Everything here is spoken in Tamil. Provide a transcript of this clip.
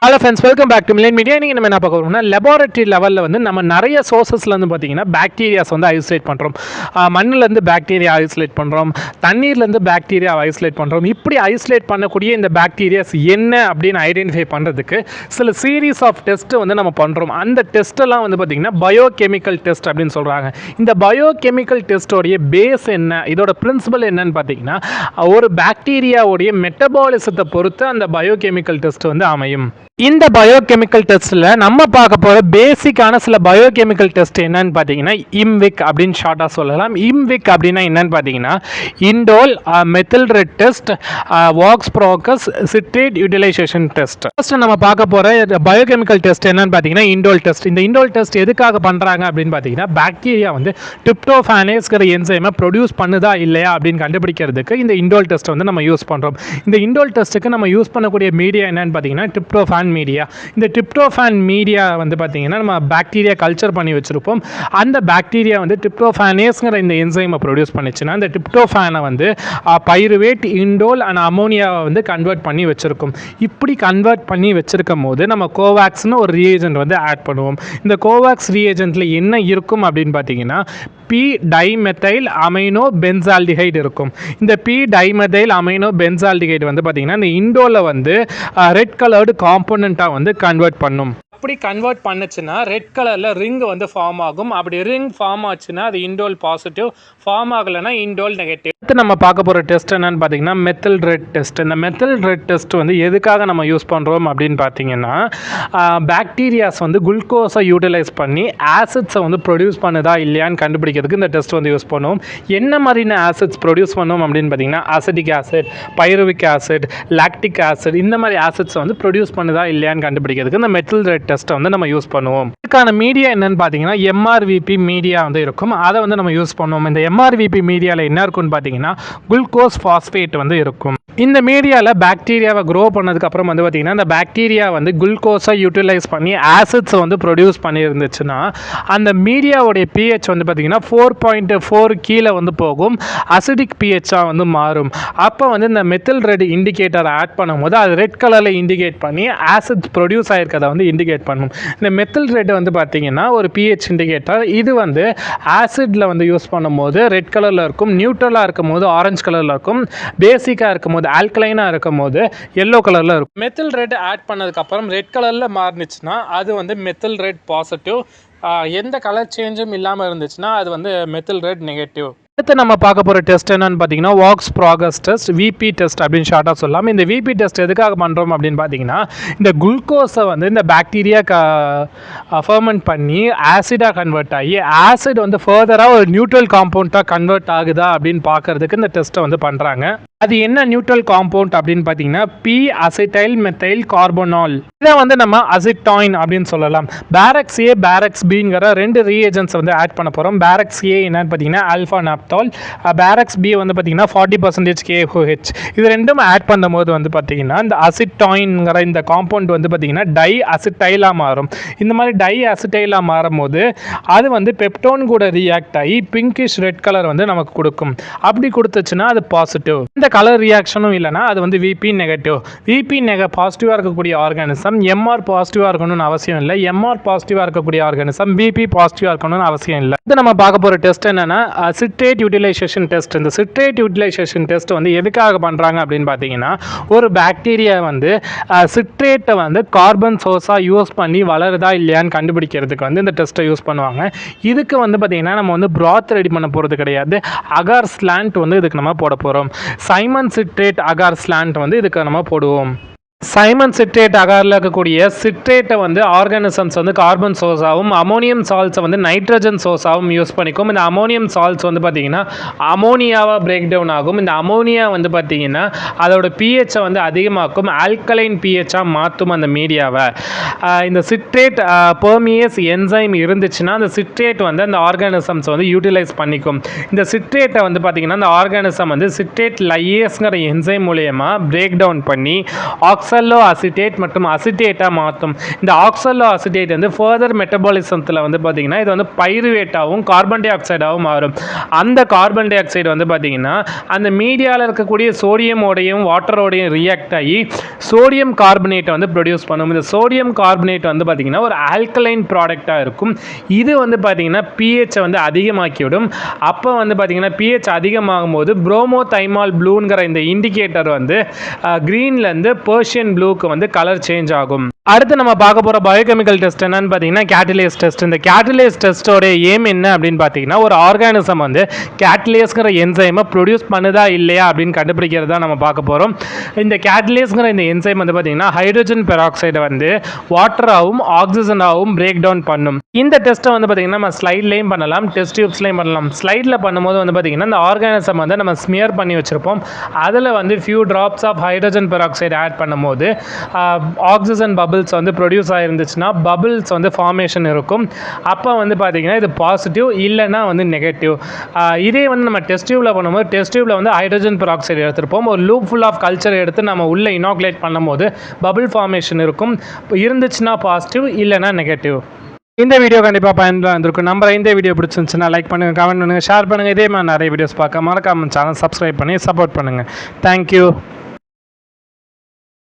Hello friends, welcome back to Milan Media. இன்னைக்கு நம்ம என்ன பார்க்க போறோம்னா laboratory லெவல்ல வந்து நம்ம நிறைய சோர்சஸ்ல இருந்து பாத்தீங்கன்னா பாக்டீரியாஸ் வந்து ஐசோலேட் பண்றோம். மண்ணுல இருந்து பாக்டீரியா ஐசோலேட் பண்றோம். தண்ணீர்ல இருந்து பாக்டீரியா ஐசோலேட் பண்றோம். இப்படி ஐசோலேட் பண்ணக்கூடிய இந்த பாக்டீரியாஸ் என்ன அப்படினு ஐடென்டிஃபை பண்றதுக்கு சில சீரிஸ் ஆஃப் டெஸ்ட் வந்து நம்ம பண்றோம். அந்த டெஸ்ட் எல்லாம் வந்து பாத்தீங்கன்னா பயோகெமிக்கல் டெஸ்ட் அப்படினு சொல்றாங்க. இந்த பயோகெமிக்கல் டெஸ்டோட பேஸ் என்ன, இதோட பிரின்சிபல் என்னன்னு பாத்தீங்கன்னா ஒரு பாக்டீரியாவோட மெட்டபாலிசத்தை பொறுத்து அந்த பயோகெமிக்கல் டெஸ்ட் வந்து அமையும். இந்த பயோகெமிக்கல் டெஸ்ட்டில் நம்ம பார்க்க போகிற பேசிக்கான சில பயோகெமிக்கல் டெஸ்ட் என்னன்னு பார்த்தீங்கன்னா IMViC அப்படின்னு ஷார்ட்டாக சொல்லலாம். IMViC அப்படின்னா என்னன்னு பார்த்தீங்கன்னா indole methyl red test, Voges Proskauer citrate utilization test. First நம்ம பார்க்க போகிற பயோகெமிக்கல் டெஸ்ட் என்னன்னு பார்த்தீங்கன்னா இண்டோல் டெஸ்ட். இந்த இண்டோல் டெஸ்ட் எதுக்காக பண்ணுறாங்க அப்படின்னு பார்த்தீங்கன்னா பாக்டீரியா வந்து டிரிப்டோஃபானேஸ்ங்கிற என்சைமை ப்ரொடியூஸ் பண்ணுதா இல்லையா அப்படின்னு கண்டுபிடிக்கிறதுக்கு இந்த இண்டோல் டெஸ்ட் வந்து நம்ம யூஸ் பண்ணுறோம். இந்த இண்டோல் டெஸ்ட்டுக்கு நம்ம யூஸ் பண்ணக்கூடிய மீடியா என்னன்னு பார்த்தீங்கன்னா டிரிப்டோஃபான் மீடியா. இந்த டிரிப்டோஃபான் மீடியா வந்து பார்த்தீங்கன்னா நம்ம பாக்டீரியா கல்ச்சர் பண்ணி வச்சிருப்போம். அந்த பாக்டீரியா வந்து டிரிப்டோஃபானேஸ்ங்கிற இந்த என்சைமை ப்ரொடியூஸ் பண்ணிச்சுன்னா இந்த டிரிப்டோஃபானை வந்து பைருவேட், இண்டோல் அண்ட் அமோனியாவை வந்து கன்வெர்ட் பண்ணி வச்சிருக்கும். இப்படி கன்வெர்ட் பண்ணி வச்சிருக்கும் போது நம்ம கோவாக்ஸ்னு ஒரு ரியேஜென்ட் வந்து ஆட் பண்ணுவோம். இந்த கோவாக்ஸ் ரியேஜென்ட்ல என்ன இருக்கும் அப்படின்னு பார்த்தீங்கன்னா பி டைமெத்தைல் அமைனோ பென்சால்டிஹைடு இருக்கும். இந்த பி டைமெத்தைல் அமைனோ பென்சால்டிஹைடு வந்து பார்த்தீங்கன்னா இந்த இண்டோல வந்து ரெட் கலர்டு காம்போனண்ட்டாக வந்து கன்வெர்ட் பண்ணும். அப்படி கன்வெர்ட் பண்ணுச்சுன்னா ரெட் கலரில் ரிங் வந்து ஃபார்ம் ஆகும். அப்படி ரிங் ஃபார்ம் ஆச்சுன்னா அது இண்டோல் பாசிட்டிவ், ஃபார்ம் ஆகலைன்னா இண்டோல் நெகட்டிவ். அடுத்து நம்ம பார்க்க போகிற டெஸ்ட் என்னன்னு பார்த்தீங்கன்னா மெத்தில் ரெட் டெஸ்ட். இந்த மெத்தில் ரெட் டெஸ்ட் வந்து எதுக்காக நம்ம யூஸ் பண்ணுறோம் அப்படின்னு பார்த்தீங்கன்னா பாக்டீரியாஸ் வந்து குளுக்கோஸை யூட்டிலைஸ் பண்ணி ஆசிட்ஸை வந்து ப்ரொடியூஸ் பண்ணுதா இல்லையான்னு கண்டுபிடிக்கிறதுக்கு இந்த டெஸ்ட் வந்து யூஸ் பண்ணுவோம். என்ன மாதிரியான ஆசிட்ஸ் ப்ரொடியூஸ் பண்ணுவோம் அப்படின்னு பார்த்தீங்கன்னா acetic acid, pyruvic acid, lactic acid, இந்த மாதிரி ஆசிட்ஸை வந்து ப்ரொடியூஸ் பண்ணுதா இல்லையான்னு கண்டுபிடிக்கிறதுக்கு இந்த மெத்தில் ரெட் டெஸ்ட்டை வந்து நம்ம யூஸ் பண்ணுவோம். இதுக்கான மீடியா என்னன்னு பார்த்தீங்கன்னா MRVP மீடியா வந்து இருக்கும். அதை வந்து நம்ம யூஸ் பண்ணுவோம். இந்த MRVP மீடியாவில் என்ன இருக்குன்னு பார்த்தீங்கன்னா குளுக்கோஸ் பாஸ்பேட் வந்து இருக்கும். இந்த மீடியாவில் பாக்டீரியாவை க்ரோ பண்ணதுக்கு அப்புறம் வந்து பார்த்தீங்கன்னா இந்த பாக்டீரியா வந்து குளுக்கோஸை யூட்டிலைஸ் பண்ணி ஆசிட்ஸை வந்து ப்ரொடியூஸ் பண்ணியிருந்துச்சுன்னா அந்த மீடியாவுடைய pH வந்து பார்த்தீங்கன்னா 4.4 கீழே வந்து போகும். அசிடிக் pHஆக வந்து மாறும். அப்போ வந்து இந்த மெத்தில் ரெட் இண்டிகேட்டரை ஆட் பண்ணும்போது அது ரெட் கலரில் இண்டிகேட் பண்ணி ஆசிட் ப்ரொடியூஸ் ஆகிருக்கிறத வந்து இண்டிகேட் பண்ணும். இந்த மெத்தில் ரெட் வந்து பார்த்தீங்கன்னா ஒரு pH இண்டிகேட்டர். இது வந்து ஆசிட்ல வந்து யூஸ் பண்ணும்போது ரெட் கலரில் இருக்கும், நியூட்ரலாக இருக்கும் போது ஆரஞ்சு கலரில் இருக்கும், பேசிக்காக இருக்கும் போது ஆல்கலைனாக இருக்கும் போது எல்லோ கலரில் இருக்கும். மெத்தில் ரெட் ஆட் பண்ணதுக்கப்புறம் ரெட் கலரில் மாறினுச்சுன்னா அது வந்து மெத்தில் ரெட் பாசிட்டிவ். எந்த கலர் சேஞ்சும் இல்லாமல் இருந்துச்சுன்னா அது வந்து மெத்தில் ரெட் நெகட்டிவ். அடுத்து நம்ம பார்க்க போகிற டெஸ்ட் என்னன்னு பார்த்தீங்கன்னா walks progress test, VP test அப்படின்னு ஷார்ட்டாக சொல்லலாம். இந்த VP டெஸ்ட் எதுக்காக பண்ணுறோம் அப்படின்னு பார்த்தீங்கன்னா இந்த குளுக்கோஸை வந்து இந்த பாக்டீரியா ஃபர்மெண்ட் பண்ணி ஆசிடாக கன்வெர்ட் ஆகி ஆசிட் வந்து ஃபர்தராக ஒரு நியூட்ரல் காம்பவுண்டாக கன்வெர்ட் ஆகுதா அப்படின்னு பார்க்கறதுக்கு இந்த டெஸ்ட்டை வந்து பண்ணுறாங்க. அது என்ன நியூட்ரல் காம்பவுண்ட் அப்படின்னு பார்த்தீங்கன்னா பி அசிட்டைல் மெத்தைல் கார்போனால். இதை வந்து நம்ம அசிட்டாயின் அப்படின்னு சொல்லலாம். பேரக்ஸ் ஏ பேரக்ஸ் பிங்கிற ரெண்டு ரீஏஜென்ட்ஸ் வந்து ஆட் பண்ண போகிறோம். பேரக்ஸ் ஏ என்னன்னு பார்த்தீங்கன்னா ஆல்ஃபா நாப்தால், பேரக்ஸ் பி வந்து பார்த்தீங்கன்னா 40% KOH. இது ரெண்டும் ஆட் பண்ணும்போது வந்து பார்த்தீங்கன்னா இந்த அசிட்டாயின்ங்கிற இந்த காம்பவுண்ட் வந்து பார்த்தீங்கன்னா டை அசிட்டைலாக மாறும். இந்த மாதிரி டை அசிட்டைலாக மாறும் போது அது வந்து பெப்டோன் கூட ரியாக்ட் ஆகி பிங்கிஷ் ரெட் கலர் வந்து நமக்கு கொடுக்கும். அப்படி கொடுத்துச்சுன்னா அது பாசிட்டிவ். இந்த கலர் ரியாக்ஷனும் இல்லைனா அது வந்து VP நெகட்டிவ். VP பாசிட்டிவாக இருக்கக்கூடிய ஆர்கானிசம் MR பாசிட்டிவாக இருக்கணும்னு அவசியம் இல்லை. MR பாசிட்டிவாக இருக்கக்கூடிய ஆர்கானிசம் VP பாசிட்டிவாக இருக்கணும்னு அவசியம் இல்லை. இது நம்ம பார்க்க போகிற டெஸ்ட் என்னன்னா சிட்ரேட் யூட்டிலைசேஷன் டெஸ்ட். இந்த சிட்ரேட் யூட்டிலைசேஷன் டெஸ்ட் வந்து எதுக்காக பண்ணுறாங்க அப்படின்னு பார்த்தீங்கன்னா ஒரு பாக்டீரியா வந்து சிட்ரேட்டை வந்து கார்பன் சோர்ஸாக யூஸ் பண்ணி வளருதா இல்லையான்னு கண்டுபிடிக்கிறதுக்கு வந்து இந்த டெஸ்ட்டை யூஸ் பண்ணுவாங்க. இதுக்கு வந்து பார்த்தீங்கன்னா நம்ம வந்து ப்ராத் ரெடி பண்ண போகிறது கிடையாது. அகார் ஸ்லாண்ட் வந்து இதுக்கு நம்ம போட போகிறோம். சைமன் சிட்ரேட் அகார் ஸ்லாண்ட் வந்து இதுக்கு நம்ம போடுவோம். சைமன் சிட்ரேட் அகாரில் இருக்கக்கூடிய சிட்ரேட்டை வந்து ஆர்கானிசம்ஸ் வந்து கார்பன் சோர்ஸாகவும் அமோனியம் சால்ட்ஸை வந்து நைட்ரஜன் சோர்ஸாகவும் யூஸ் பண்ணிக்கும். இந்த அமோனியம் சால்ட்ஸ் வந்து பார்த்திங்கன்னா அமோனியாவாக பிரேக் டவுன் ஆகும். இந்த அமோனியா வந்து பார்த்திங்கன்னா அதோட pHஐ வந்து அதிகமாக்கும், ஆல்கலைன் pHஆக மாற்றும் அந்த மீடியாவை. இந்த சிட்ரேட் பெர்மியேஸ் என்சைம் இருந்துச்சுன்னா அந்த சிட்ரேட் வந்து அந்த ஆர்கானிசம்ஸ் வந்து யூட்டிலைஸ் பண்ணிக்கும். இந்த சிட்ரேட்டை வந்து பார்த்திங்கன்னா அந்த ஆர்கானிசம் வந்து சிட்ரேட் லையேஸ்ங்கிற என்சைம் மூலயமா பிரேக் டவுன் பண்ணி ஆக்சல்லோ அசிட்டேட் மற்றும் அசிட்டேட்டாக மாற்றும். இந்த ஆக்சல்லோ அசிட்டேட் வந்து ஃபர்தர் மெட்டபாலிசத்தில் வந்து பார்த்திங்கன்னா இது வந்து பைருவேட்டாகவும் கார்பன் டை ஆக்சைடாகவும் மாறும். அந்த கார்பன் டை ஆக்சைடு வந்து பார்த்திங்கன்னா அந்த மீடியாவில் இருக்கக்கூடிய சோடியமோடையும் வாட்டரோடையும் ரியாக்ட் ஆகி சோடியம் கார்பனேட்டை வந்து ப்ரொடியூஸ் பண்ணும். இந்த சோடியம் கார்பனேட் வந்து பார்த்திங்கன்னா ஒரு ஆல்கலைன் ப்ராடக்டாக இருக்கும். இது வந்து பார்த்திங்கன்னா பிஹெச்சை வந்து அதிகமாக்கிவிடும். அப்போ வந்து பார்த்திங்கன்னா பிஹெச் அதிகமாகும் போது புரோமோதைமால் ப்ளூங்கிற இந்த இண்டிகேட்டர் வந்து க்ரீன்லேருந்து பர்ஷியன் ப்ளூக்கு வந்து கலர் சேஞ்ச் ஆகும். அடுத்து நம்ம பார்க்க போகிற பயோகெமிக்கல் டெஸ்ட் என்னன்னு பார்த்தீங்கன்னா கேட்டலேஸ் டெஸ்ட். இந்த கேட்டலேஸ் டெஸ்ட்டோட ஏம் என்ன அப்படின்னு பார்த்தீங்கன்னா ஒரு ஆர்கானிசம் வந்து கேட்டலேஸ்ங்கிற என்சைமை ப்ரொடியூஸ் பண்ணுதா இல்லையா அப்படின்னு கண்டுபிடிக்கிறது தான் நம்ம பார்க்க போகிறோம். இந்த கேட்டலேஸ்ங்கிற இந்த என்சைம் வந்து பார்த்தீங்கன்னா ஹைட்ரஜன் பெராக்சைடை வந்து வாட்டராகவும் ஆக்சிஜனாகவும் பிரேக் டவுன் பண்ணும். இந்த டெஸ்ட்டை வந்து பார்த்தீங்கன்னா நம்ம ஸ்லைட்லேயும் பண்ணலாம், டெஸ்ட் டியூப்ஸ்லையும் பண்ணலாம். ஸ்லைடில் பண்ணும்போது வந்து பார்த்தீங்கன்னா இந்த ஆர்கானிசம் வந்து நம்ம ஸ்மியர் பண்ணி வச்சுருப்போம். அதில் வந்து few drops of hydrogen peroxide add பண்ணும்போது ஆக்சிஜன் பபிள்ஸ் வந்து ப்ரொடியூஸ் ஆகிருந்துச்சுன்னா பபிள்ஸ் வந்து ஃபார்மேஷன் இருக்கும். அப்போ வந்து பார்த்திங்கன்னா இது பாசிட்டிவ், இல்லைனா வந்து நெகட்டிவ். இதே வந்து நம்ம டெஸ்ட் டியூப்பில் பண்ணும்போது டெஸ்ட் டியூப்பில் வந்து ஹைட்ரஜன் பெராக்சைடு எடுத்துருப்போம். ஒரு லூப் ஃபுல் ஆஃப் கல்ச்சர் எடுத்து நம்ம உள்ளே இனாகுலேட் பண்ணும்போது பபிள் ஃபார்மேஷன் இருக்கும். இருந்துச்சுன்னா பாசிட்டிவ், இல்லைனா நெகட்டிவ். இந்த வீடியோ கண்டிப்பாக பயனுள்ள இருந்திருக்கும். நம்ம இந்த வீடியோ பிடிச்சிருந்துச்சுன்னா லைக் பண்ணுங்கள், கமெண்ட் பண்ணுங்கள், ஷேர் பண்ணுங்கள். இதே மாதிரி நிறைய வீடியோஸ் பார்க்க மறக்காம சேனல் சப்ஸ்கிரைப் பண்ணி சப்போர்ட் பண்ணுங்கள். தேங்க்யூ.